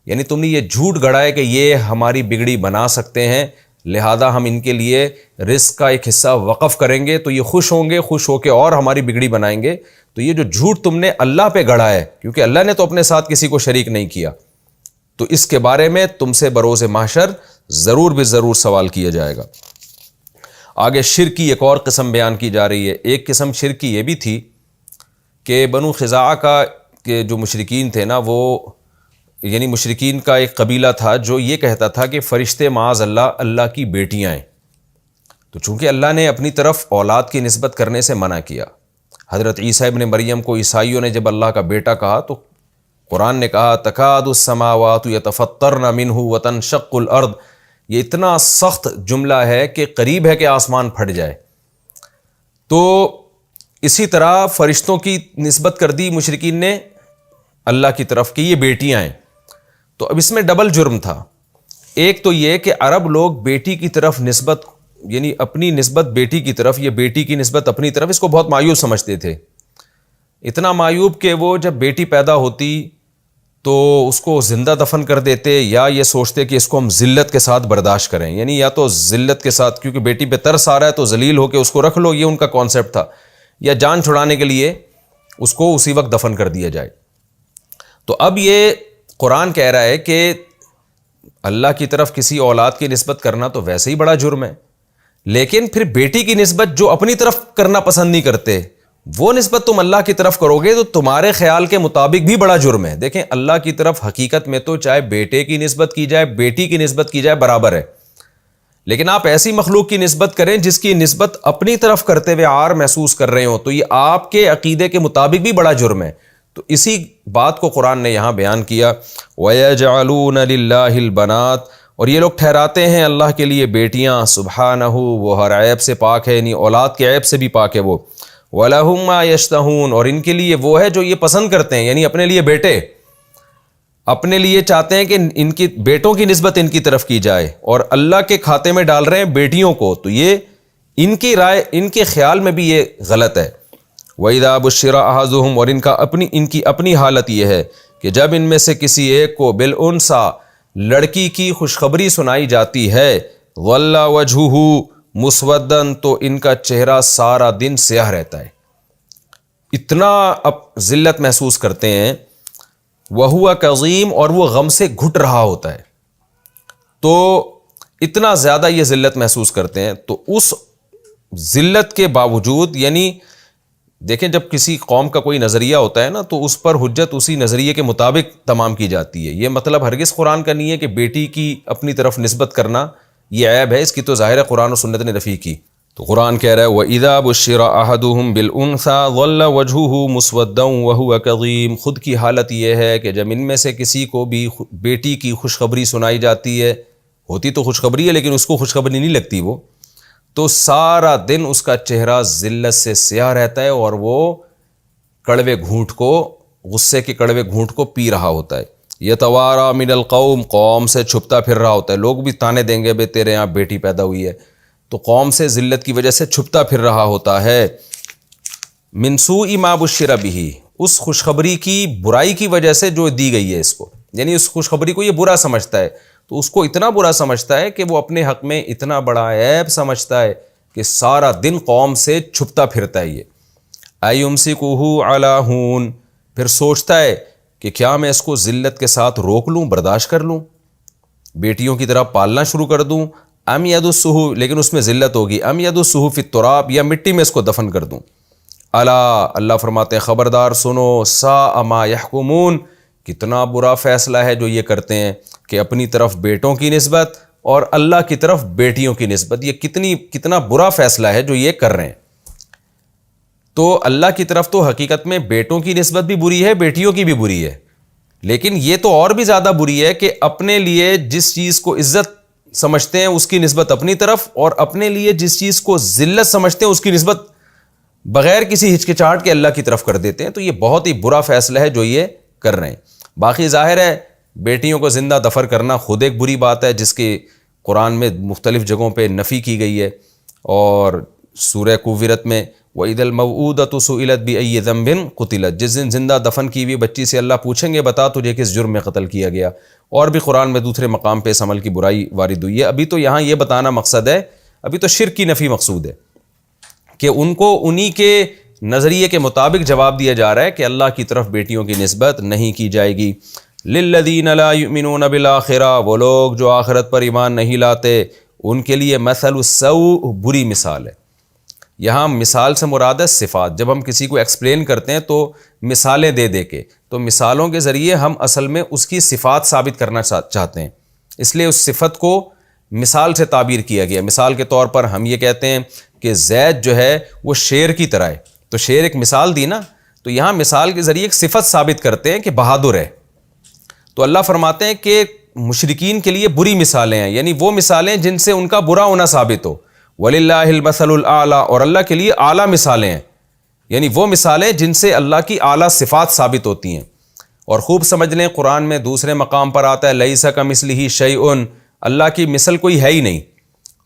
یعنی تم نے یہ جھوٹ گڑھا ہے کہ یہ ہماری بگڑی بنا سکتے ہیں، لہذا ہم ان کے لیے رزق کا ایک حصہ وقف کریں گے تو یہ خوش ہوں گے، خوش ہو کے اور ہماری بگڑی بنائیں گے۔ تو یہ جو جھوٹ تم نے اللہ پہ گڑھا ہے، کیونکہ اللہ نے تو اپنے ساتھ کسی کو شریک نہیں کیا، تو اس کے بارے میں تم سے بروز محشر ضرور بالضرور سوال کیا جائے گا۔ آگے شرک کی ایک اور قسم بیان کی جا رہی ہے۔ ایک قسم شرک کی یہ بھی تھی کہ بنو خزاعہ کا کہ جو مشرکین تھے نا، وہ یعنی مشرکین کا ایک قبیلہ تھا جو یہ کہتا تھا کہ فرشتے معاذ اللہ اللہ کی بیٹیاں ہیں۔ تو چونکہ اللہ نے اپنی طرف اولاد کی نسبت کرنے سے منع کیا، حضرت عیسیٰ ابن مریم کو عیسائیوں نے جب اللہ کا بیٹا کہا تو قرآن نے کہا تکاد السماوات یتفطرن منہ وتنشق الارض، یہ اتنا سخت جملہ ہے کہ قریب ہے کہ آسمان پھٹ جائے۔ تو اسی طرح فرشتوں کی نسبت کر دی مشرکین نے اللہ کی طرف کہ یہ بیٹیاں ہیں۔ تو اب اس میں ڈبل جرم تھا۔ ایک تو یہ کہ عرب لوگ بیٹی کی طرف نسبت، یعنی اپنی نسبت بیٹی کی طرف، یہ بیٹی کی نسبت اپنی طرف، اس کو بہت معیوب سمجھتے تھے، اتنا معیوب کہ وہ جب بیٹی پیدا ہوتی تو اس کو زندہ دفن کر دیتے، یا یہ سوچتے کہ اس کو ہم ذلت کے ساتھ برداشت کریں، یعنی یا تو ذلت کے ساتھ، کیونکہ بیٹی پہ ترس آ رہا ہے تو ذلیل ہو کے اس کو رکھ لو، یہ ان کا کانسیپٹ تھا، یا جان چھڑانے کے لیے اس کو اسی وقت دفن کر دیا جائے۔ تو اب یہ قرآن کہہ رہا ہے کہ اللہ کی طرف کسی اولاد کی نسبت کرنا تو ویسے ہی بڑا جرم ہے، لیکن پھر بیٹی کی نسبت جو اپنی طرف کرنا پسند نہیں کرتے، وہ نسبت تم اللہ کی طرف کرو گے تو تمہارے خیال کے مطابق بھی بڑا جرم ہے۔ دیکھیں اللہ کی طرف حقیقت میں تو چاہے بیٹے کی نسبت کی جائے، بیٹی کی نسبت کی جائے، برابر ہے، لیکن آپ ایسی مخلوق کی نسبت کریں جس کی نسبت اپنی طرف کرتے ہوئے عار محسوس کر رہے ہوں، تو یہ آپ کے عقیدے کے مطابق بھی بڑا جرم ہے۔ تو اسی بات کو قرآن نے یہاں بیان کیا، وَيَجْعَلُونَ لِلَّهِ الْبَنَاتِ، اور یہ لوگ ٹھہراتے ہیں اللہ کے لیے بیٹیاں، سبحانہ وہ ہر عیب سے پاک ہے، یعنی اولاد کے عیب سے بھی پاک ہے وہ، وَلَهُم مَّا يَشْتَهُونَ، اور ان کے لیے وہ ہے جو یہ پسند کرتے ہیں، یعنی اپنے لیے بیٹے، اپنے لیے چاہتے ہیں کہ ان کی بیٹوں کی نسبت ان کی طرف کی جائے، اور اللہ کے کھاتے میں ڈال رہے ہیں بیٹیوں کو، تو یہ ان کی رائے، ان کے خیال میں بھی یہ غلط ہے۔ وَإِذَا بُشِّرَ أَحَدُهُمْ، اور ان کی اپنی حالت یہ ہے کہ جب ان میں سے کسی ایک کو بِالْأُنْثَىٰ، لڑکی کی خوشخبری سنائی جاتی ہے، وَلَّا وَجْهُهُ مُسْوَدًّا، تو ان کا چہرہ سارا دن سیاہ رہتا ہے، اتنا ذلت محسوس کرتے ہیں، وَهُوَ كَظِيمٌ، اور وہ غم سے گھٹ رہا ہوتا ہے، تو اتنا زیادہ یہ ذلت محسوس کرتے ہیں۔ تو اس ذلت کے باوجود، یعنی دیکھیں جب کسی قوم کا کوئی نظریہ ہوتا ہے نا تو اس پر حجت اسی نظریے کے مطابق تمام کی جاتی ہے۔ یہ مطلب ہرگز قرآن کا نہیں ہے کہ بیٹی کی اپنی طرف نسبت کرنا یہ عیب ہے، اس کی تو ظاہر ہے قرآن و سنت نے نفی کی۔ تو قرآن کہہ رہا ہے وَإِذَا بُشِّرَ أَحَدُهُمْ بِالْأُنْثَىٰ ظَلَّ وَجْهُهُ مُسْوَدًّا وَهُوَ كَظِيمٌ، خود کی حالت یہ ہے کہ جب ان میں سے کسی کو بھی بیٹی کی خوشخبری سنائی جاتی ہے، ہوتی تو خوشخبری ہے لیکن اس کو خوشخبری نہیں لگتی، وہ تو سارا دن اس کا چہرہ ذلت سے سیاہ رہتا ہے، اور وہ کڑوے گھونٹ کو، غصے کے کڑوے گھونٹ کو پی رہا ہوتا ہے۔ یتوارا من القوم، قوم سے چھپتا پھر رہا ہوتا ہے، لوگ بھی تانے دیں گے بے تیرے یہاں بیٹی پیدا ہوئی ہے، تو قوم سے ذلت کی وجہ سے چھپتا پھر رہا ہوتا ہے۔ من سوء ما بشر بہ، اس خوشخبری کی برائی کی وجہ سے جو دی گئی ہے اس کو، یعنی اس خوشخبری کو یہ برا سمجھتا ہے، تو اس کو اتنا برا سمجھتا ہے کہ وہ اپنے حق میں اتنا بڑا عیب سمجھتا ہے کہ سارا دن قوم سے چھپتا پھرتا ہے۔ یہ ایمسکہ علی ہون، پھر سوچتا ہے کہ کیا میں اس کو ذلت کے ساتھ روک لوں، برداشت کر لوں، بیٹیوں کی طرح پالنا شروع کر دوں، ام یدسہ، لیکن اس میں ذلت ہوگی، ام یدسہ فی التراب، یا مٹی میں اس کو دفن کر دوں۔ الا، اللہ فرماتے ہیں خبردار سنو، ساء ما یحکمون، کتنا برا فیصلہ ہے جو یہ کرتے ہیں کہ اپنی طرف بیٹوں کی نسبت اور اللہ کی طرف بیٹیوں کی نسبت، یہ کتنا برا فیصلہ ہے جو یہ کر رہے ہیں۔ تو اللہ کی طرف تو حقیقت میں بیٹوں کی نسبت بھی بری ہے، بیٹیوں کی بھی بری ہے، لیکن یہ تو اور بھی زیادہ بری ہے کہ اپنے لیے جس چیز کو عزت سمجھتے ہیں اس کی نسبت اپنی طرف، اور اپنے لیے جس چیز کو ذلت سمجھتے ہیں اس کی نسبت بغیر کسی ہچکچاہٹ کے اللہ کی طرف کر دیتے ہیں۔ تو یہ بہت ہی برا فیصلہ ہے جو یہ کر رہے ہیں۔ باقی ظاہر ہے بیٹیوں کو زندہ دفن کرنا خود ایک بری بات ہے، جس کی قرآن میں مختلف جگہوں پہ نفی کی گئی ہے، اور سورہ کوثر میں وَإِذَا الْمَوْءُودَةُ سُئِلَتْ بِأَيِّ ذَنبٍ قُتِلَتْ، جس دن زندہ دفن کی ہوئی بچی سے اللہ پوچھیں گے بتا تجھے کس جرم میں قتل کیا گیا۔ اور بھی قرآن میں دوسرے مقام پہ اس عمل کی برائی وارد ہوئی ہے۔ ابھی تو یہاں یہ بتانا مقصد ہے، ابھی تو شرک کی نفی مقصود ہے کہ ان کو انہی کے نظریے کے مطابق جواب دیا جا رہا ہے کہ اللہ کی طرف بیٹیوں کی نسبت نہیں کی جائے گی۔ للذین لا یؤمنون بالآخرہ، وہ لوگ جو آخرت پر ایمان نہیں لاتے، ان کے لیے مثل السوء، بری مثال ہے۔ یہاں مثال سے مراد ہے صفات۔ جب ہم کسی کو ایکسپلین کرتے ہیں تو مثالیں دے دے کے، تو مثالوں کے ذریعے ہم اصل میں اس کی صفات ثابت کرنا چاہتے ہیں، اس لیے اس صفت کو مثال سے تعبیر کیا گیا۔ مثال کے طور پر ہم یہ کہتے ہیں کہ زید جو ہے وہ شیر کی طرح ہے، تو شیر ایک مثال دی نا، تو یہاں مثال کے ذریعے ایک صفت ثابت کرتے ہیں کہ بہادر ہے۔ تو اللہ فرماتے ہیں کہ مشرکین کے لیے بری مثالیں ہیں، یعنی وہ مثالیں جن سے ان کا برا ہونا ثابت ہو۔ وَلِلَّهِ الْمَثَلُ الْأَعْلَى، اور اللہ کے لیے اعلیٰ مثالیں ہیں، یعنی وہ مثالیں جن سے اللہ کی اعلیٰ صفات ثابت ہوتی ہیں۔ اور خوب سمجھ لیں قرآن میں دوسرے مقام پر آتا ہے لَيْسَ كَمِثْلِهِ شَيْءٌ، اللہ کی مثل کوئی ہے ہی نہیں۔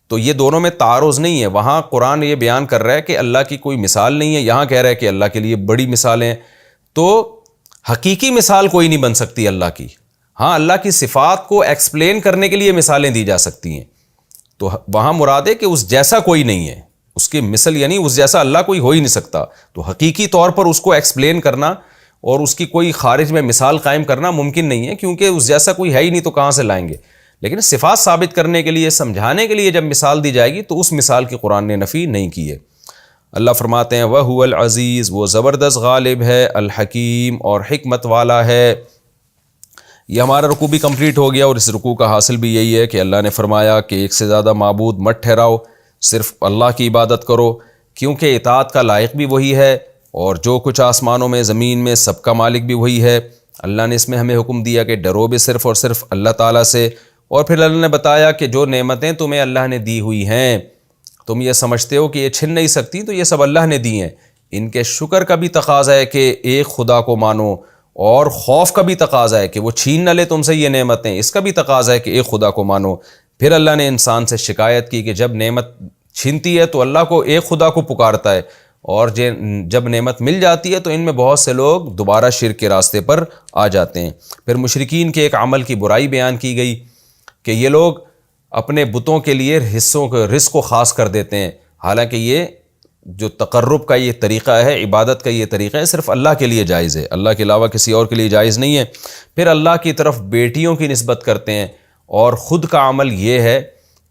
تو یہ دونوں میں تعارض نہیں ہے، وہاں قرآن یہ بیان کر رہا ہے کہ اللہ کی کوئی مثال نہیں ہے، یہاں کہہ رہا ہے کہ اللہ کے لیے بڑی مثالیں ہیں۔ تو حقیقی مثال کوئی نہیں بن سکتی اللہ کی، ہاں اللہ کی صفات کو ایکسپلین کرنے کے لیے مثالیں دی جا سکتی ہیں۔ تو وہاں مراد ہے کہ اس جیسا کوئی نہیں ہے، اس کی مثل یعنی اس جیسا اللہ کوئی ہو ہی نہیں سکتا۔ تو حقیقی طور پر اس کو ایکسپلین کرنا اور اس کی کوئی خارج میں مثال قائم کرنا ممکن نہیں ہے، کیونکہ اس جیسا کوئی ہے ہی نہیں، تو کہاں سے لائیں گے؟ لیکن صفات ثابت کرنے کے لیے، سمجھانے کے لیے جب مثال دی جائے گی تو اس مثال کی قرآن نے نفی نہیں کی ہے۔ اللہ فرماتے ہیں وَهُوَ الْعَزِيزُ، وہ زبردست غالب ہے، الحکیم، اور حکمت والا ہے۔ یہ ہمارا رکوع بھی کمپلیٹ ہو گیا، اور اس رکوع کا حاصل بھی یہی ہے کہ اللہ نے فرمایا کہ ایک سے زیادہ معبود مت ٹھہراؤ، صرف اللہ کی عبادت کرو، کیونکہ اطاعت کا لائق بھی وہی ہے، اور جو کچھ آسمانوں میں زمین میں سب کا مالک بھی وہی ہے۔ اللہ نے اس میں ہمیں حکم دیا کہ ڈرو بھی صرف اور صرف اللہ تعالیٰ سے، اور پھر اللہ نے بتایا کہ جو نعمتیں تمہیں اللہ نے دی ہوئی ہیں، تم یہ سمجھتے ہو کہ یہ چھن نہیں سکتی، تو یہ سب اللہ نے دی ہیں۔ ان کے شکر کا بھی تقاضا ہے کہ ایک خدا کو مانو، اور خوف کا بھی تقاضا ہے کہ وہ چھین نہ لے تم سے یہ نعمتیں، اس کا بھی تقاضا ہے کہ ایک خدا کو مانو۔ پھر اللہ نے انسان سے شکایت کی کہ جب نعمت چھینتی ہے تو اللہ کو، ایک خدا کو پکارتا ہے، اور جب نعمت مل جاتی ہے تو ان میں بہت سے لوگ دوبارہ شرک کے راستے پر آ جاتے ہیں۔ پھر مشرکین کے ایک عمل کی برائی بیان کی گئی کہ یہ لوگ اپنے بتوں کے لیے حصوں کے رزق کو خاص کر دیتے ہیں، حالانکہ یہ جو تقرب کا یہ طریقہ ہے، عبادت کا یہ طریقہ ہے، صرف اللہ کے لیے جائز ہے، اللہ کے علاوہ کسی اور کے لیے جائز نہیں ہے۔ پھر اللہ کی طرف بیٹیوں کی نسبت کرتے ہیں، اور خود کا عمل یہ ہے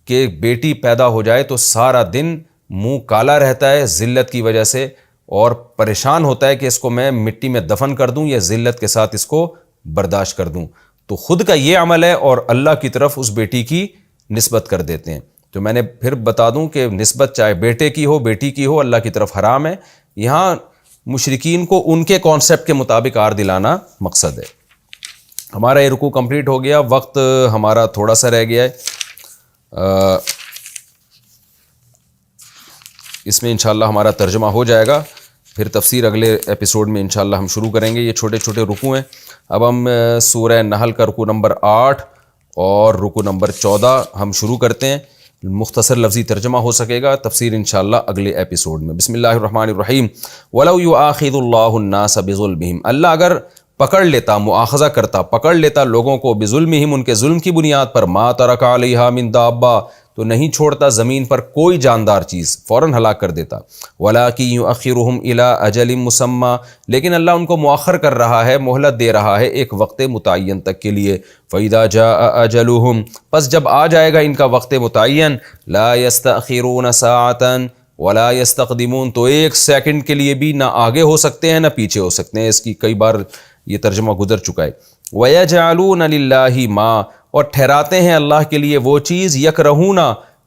کہ بیٹی پیدا ہو جائے تو سارا دن منہ کالا رہتا ہے ذلت کی وجہ سے، اور پریشان ہوتا ہے کہ اس کو میں مٹی میں دفن کر دوں یا ذلت کے ساتھ اس کو برداشت کر دوں۔ تو خود کا یہ عمل ہے، اور اللہ کی طرف اس بیٹی کی نسبت کر دیتے ہیں۔ تو میں نے پھر بتا دوں کہ نسبت چاہے بیٹے کی ہو بیٹی کی ہو، اللہ کی طرف حرام ہے۔ یہاں مشرکین کو ان کے کانسیپٹ کے مطابق آر دلانا مقصد ہے۔ ہمارا یہ رکوع کمپلیٹ ہو گیا، وقت ہمارا تھوڑا سا رہ گیا ہے، اس میں انشاءاللہ ہمارا ترجمہ ہو جائے گا، پھر تفسیر اگلے ایپیسوڈ میں انشاءاللہ ہم شروع کریں گے۔ یہ چھوٹے چھوٹے رکوع ہیں۔ اب ہم سورہ نحل کا رکوع نمبر 8 اور رکوع نمبر 14 ہم شروع کرتے ہیں، مختصر لفظی ترجمہ ہو سکے گا، تفسیر انشاءاللہ اگلے ایپیسوڈ میں۔ بسم اللہ الرحمن الرحیم۔ وَلَوْ يُؤَاخِذُ اللَّهُ النَّاسَ بِظُلْمِهِمْ، اللہ اگر پکڑ لیتا، مؤاخذہ کرتا، پکڑ لیتا لوگوں کو، بظلمہم، ان کے ظلم کی بنیاد پر، ما ترک علیہا من دابہ، تو نہیں چھوڑتا زمین پر کوئی جاندار چیز، فوراً ہلاک کر دیتا۔ وَلَٰكِن يُؤَخِّرُهُمْ إِلَىٰ أَجَلٍ مُّسَمًّى، لیکن اللہ ان کو مؤخر کر رہا ہے، مہلت دے رہا ہے ایک وقت متعین تک کے لیے۔ فَإِذَا جَاءَ أَجَلُهُمْ، پس جب آ جائے گا ان کا وقت متعین، لَا يَسْتَأْخِرُونَ سَاعَةً وَلَا يَسْتَقْدِمُونَ، تو ایک سیکنڈ کے لیے بھی نہ آگے ہو سکتے ہیں نہ پیچھے ہو سکتے ہیں۔ اس کی کئی بار یہ ترجمہ گزر چکا ہے۔ وَيَجْعَلُونَ لِلَّهِ مَا، اور ٹھہراتے ہیں اللہ کے لیے وہ چیز، یکرہون،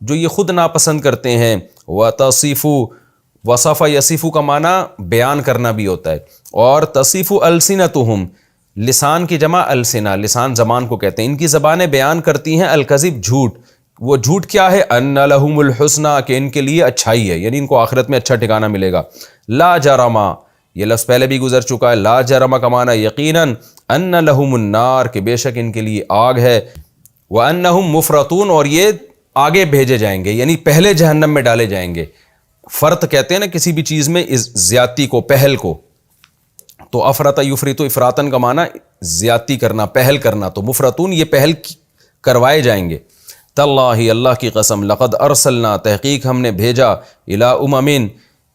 جو یہ خود ناپسند کرتے ہیں۔ وَتَصِفُ، وصف یصف کا معنی بیان کرنا بھی ہوتا ہے، اور تصف السنتہم، لسان کی جمع السنہ، لسان زبان کو کہتے ہیں، ان کی زبانیں بیان کرتی ہیں الکذب، جھوٹ۔ وہ جھوٹ کیا ہے؟ ان لہم الحسنی، کہ ان کے لیے اچھائی ہے، یعنی ان کو آخرت میں اچھا ٹھکانہ ملے گا۔ لا جرما، یہ لفظ پہلے بھی گزر چکا ہے، لا جرم کا معنی یقیناً، ان لہم النار، کہ بے شک ان کے لیے آگ ہے، وانہم مفرطون، اور یہ آگے بھیجے جائیں گے، یعنی پہلے جہنم میں ڈالے جائیں گے۔ فرط کہتے ہیں نا کسی بھی چیز میں زیادتی کو، پہل کو، تو افرط یفرط، افراطن کا معنی زیادتی کرنا، پہل کرنا، تو مفرطون یہ پہل کروائے جائیں گے۔ تاللہ، اللہ کی قسم، لقد ارسلنا، تحقیق ہم نے بھیجا، الی امم،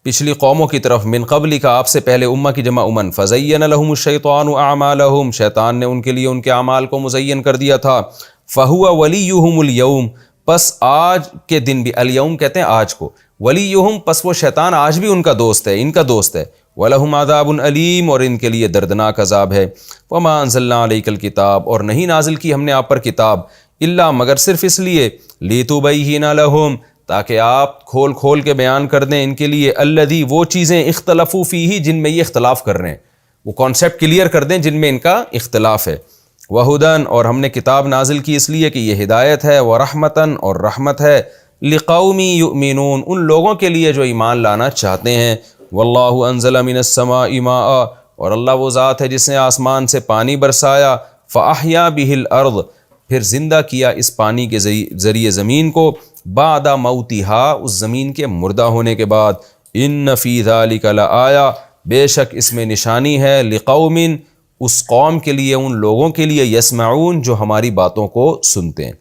پچھلی قوموں کی طرف، من قبل کا، آپ سے پہلے، امہ کی جمع امن، فزین لہم الشیطان اعمالہم، شیطان نے ان کے لیے ان کے اعمال کو مزین کر دیا تھا۔ فہو ولیہم الیوم، پس آج کے دن بھی، الیوم کہتے ہیں آج کو، ولیہم، پس وہ شیطان آج بھی ان کا دوست ہے، ان کا دوست ہے۔ وَلَهُمْ عَذَابٌ علیم، اور ان کے لیے دردناک عذاب ہے۔ وَمَا أَنزَلْنَا عَلَيْكَ الْكِتَابَ، اور نہیں نازل کی ہم نے آپ پر کتاب، الا، مگر صرف اس لیے، لِتُبَيِّنَ لَهُمْ، تاکہ آپ کھول کھول کے بیان کر دیں ان کے لیے، الذی، وہ چیزیں، اختلفوا فیہ، جن میں یہ اختلاف کر رہے ہیں، وہ کانسیپٹ کلیئر کر دیں جن میں ان کا اختلاف ہے۔ وَہُدًى، اور ہم نے کتاب نازل کی اس لیے کہ یہ ہدایت ہے، وَرَحْمَةً، اور رحمت ہے، لِقَوْمٍ يُؤْمِنُونَ، ان لوگوں کے لیے جو ایمان لانا چاہتے ہیں۔ وَاللَّهُ أَنزَلَ مِنَ السَّمَاءِ مَاءً، اور اللہ وہ ذات ہے جس نے آسمان سے پانی برسایا، فَأَحْيَا بِهِ الْأَرْضَ، پھر زندہ کیا اس پانی کے ذریعے زمین کو، بعد موتها، اس زمین کے مردہ ہونے کے بعد۔ ان فی ذلک لآیہ، بے شک اس میں نشانی ہے، لقوم، اس قوم کے لیے، ان لوگوں کے لیے، یسمعون، جو ہماری باتوں کو سنتے ہیں۔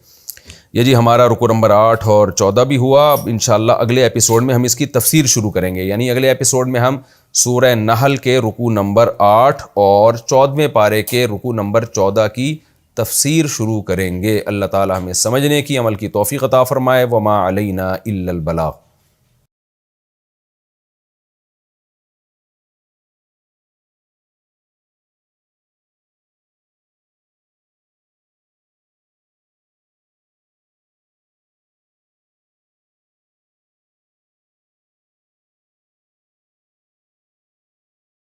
یہ جی ہمارا رکوع نمبر 8 اور 14 بھی ہوا۔ اب انشاءاللہ اگلے ایپیسوڈ میں ہم اس کی تفسیر شروع کریں گے، یعنی اگلے ایپیسوڈ میں ہم سورہ نحل کے رکوع نمبر 8 اور 14ویں پارے کے رکوع نمبر 14 کی تفسیر شروع کریں گے۔ اللہ تعالی ہمیں سمجھنے کی، عمل کی توفیق عطا فرمائے۔ وما علینا الا البلاغ۔